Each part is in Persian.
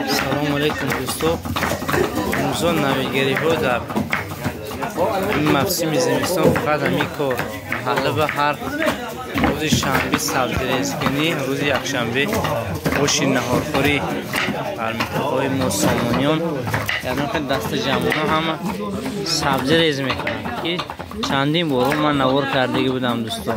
سلام علیکم دوستو. امروز نویگری ها در این موسم زمستان فقط همین کار حالا به هر روز شنبه سبزی ریزگینی، روز یکشنبه خوش نهارخوری در میتهای ما سامانیان، یعنی که دست جمعونا همه سبزی ریز میکنن که چندین بار من نوار کردگی بودم دوستو.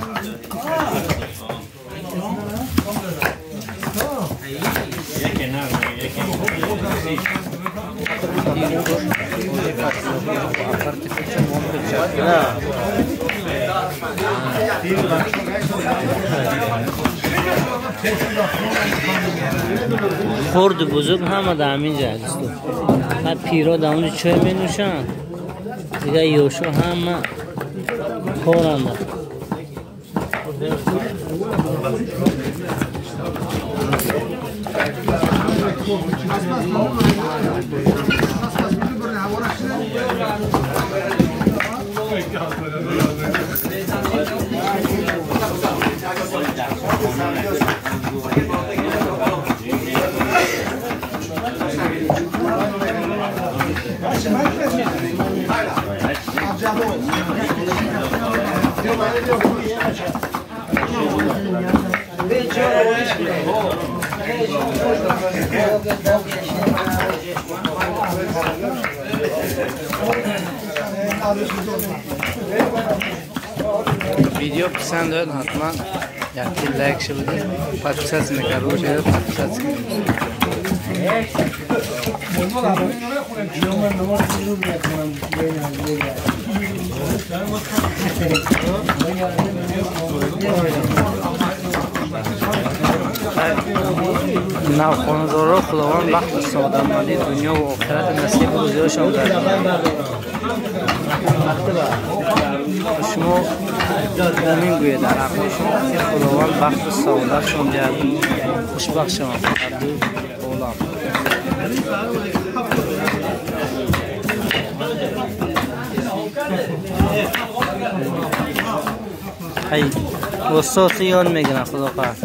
خورد بزرگ همه در همین جا دوستو. هر پیرا در اونجا چای می نوشن دیگه یوشو همه خورنده. ویدیو پسند داد حتما یک لایک شو بدید. پادکست نکرده شده پادکست نه خانزارا خداوند بخت سعادتمندی دنیا و آخرت نصیب روزیاشون کرد. شما زمین گوید در عقلشون خداوند بخت سعادتشون کرد. خوشبخت شما هر دو اولاد. هی وسط یاد میگیرن خدا خواهد.